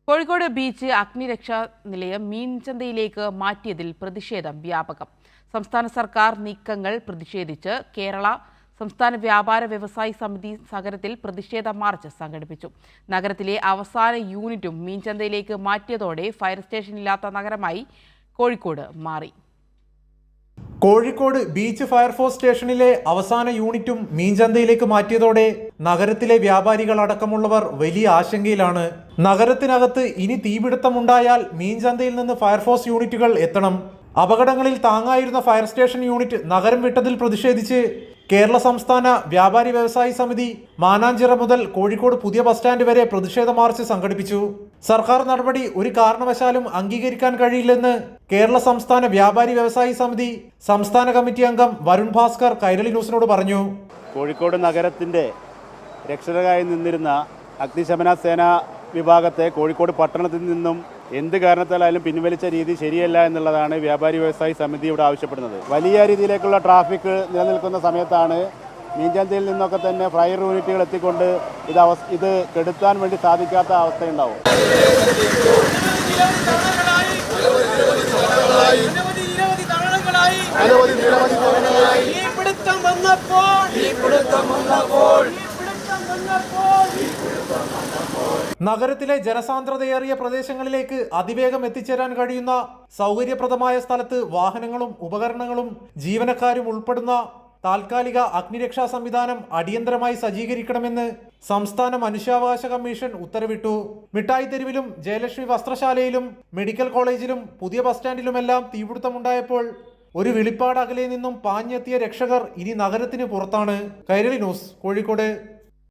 Kozhikode beach അഗ്നിരക്ഷാ നിലയം മീൻചന്തയിലേക്ക് മാറ്റിയതിൽ പ്രതിഷേധം വ്യാപകം. സംസ്ഥാന സർക്കാർ നീക്കങ്ങൾ പ്രതിഷേധിച്ച് കേരള സംസ്ഥാന വ്യാപാര വ്യവസായി സമിതി നഗരത്തിൽ പ്രതിഷേധ മാർച്ച് സംഘടിപ്പിച്ചു. നഗരത്തിലെ അവസാന യൂണിറ്റും മീൻചന്തയിലേക്ക് മാറ്റിയതോടെ ഫയർ സ്റ്റേഷനില്ലാത്ത നഗരമായി കോഴിക്കോട് മാറി. കോഴിക്കോട് ബീച്ച് ഫയർഫോഴ്സ് സ്റ്റേഷനിലെ അവസാന യൂണിറ്റും മീൻചന്തയിലേക്ക് മാറ്റിയതോടെ നഗരത്തിലെ വ്യാപാരികൾ അടക്കമുള്ളവർ വലിയ ആശങ്കയിലാണ്. നഗരത്തിനകത്ത് ഇനി തീപിടുത്തമുണ്ടായാൽ മീൻചന്തയിൽ നിന്ന് ഫയർഫോഴ്സ് യൂണിറ്റുകൾ എത്തണം. അപകടങ്ങളിൽ താങ്ങായിരുന്ന ഫയർ സ്റ്റേഷൻ യൂണിറ്റ് നഗരം വിട്ടതിൽ പ്രതിഷേധിച്ച് കേരള സംസ്ഥാന വ്യാപാരി വ്യവസായി സമിതി മാനാഞ്ചിറ മുതൽ കോഴിക്കോട് പുതിയ ബസ് സ്റ്റാൻഡ് വരെ പ്രതിഷേധ മാർച്ച് സംഘടിപ്പിച്ചു. സർക്കാർ നടപടി ഒരു കാരണവശാലും അംഗീകരിക്കാൻ കഴിയില്ലെന്ന് കേരള സംസ്ഥാന വ്യാപാരി വ്യവസായി സമിതി സംസ്ഥാന കമ്മിറ്റി അംഗം വരുൺ ഭാസ്കർ കൈരളി ന്യൂസിനോട് പറഞ്ഞു. കോഴിക്കോട് നഗരത്തിൻ്റെ രക്ഷകരായി നിന്നിരുന്ന അഗ്നിശമന സേനാ വിഭാഗത്തെ കോഴിക്കോട് പട്ടണത്തിൽ നിന്നും എന്ത് കാരണത്താലും പിൻവലിച്ച രീതി ശരിയല്ല എന്നുള്ളതാണ് വ്യാപാരി വ്യവസായി സമിതി ഇവിടെ ആവശ്യപ്പെടുന്നത്. വലിയ രീതിയിലേക്കുള്ള ട്രാഫിക് നിലനിൽക്കുന്ന സമയത്താണ് മീൻചന്തയിൽ നിന്നൊക്കെ തന്നെ ഫയർ യൂണിറ്റുകൾ എത്തിക്കൊണ്ട് ഇത് കെടുത്താൻ വേണ്ടി സാധിക്കാത്ത അവസ്ഥയുണ്ടാവും. നഗരത്തിലെ ജനസാന്ദ്രതയേറിയ പ്രദേശങ്ങളിലേക്ക് അതിവേഗം എത്തിച്ചേരാൻ കഴിയുന്ന സൗകര്യപ്രദമായ സ്ഥലത്ത് വാഹനങ്ങളും ഉപകരണങ്ങളും ജീവനക്കാരും ഉൾപ്പെടുന്ന താൽക്കാലിക അഗ്നിരക്ഷാ സംവിധാനം അടിയന്തരമായി സജ്ജീകരിക്കണമെന്ന് സംസ്ഥാന മനുഷ്യാവകാശ കമ്മീഷൻ ഉത്തരവിട്ടു. മിഠായി തെരുവിലും ജയലക്ഷ്മി വസ്ത്രശാലയിലും മെഡിക്കൽ കോളേജിലും പുതിയ ബസ് സ്റ്റാൻഡിലുമെല്ലാം തീപിടുത്തമുണ്ടായപ്പോൾ ഒരു വിളിപ്പാട് അകലെ നിന്നും പാഞ്ഞെത്തിയ രക്ഷകർ ഇനി നഗരത്തിന് പുറത്താണ്. കൈരളി ന്യൂസ്, കോഴിക്കോട്.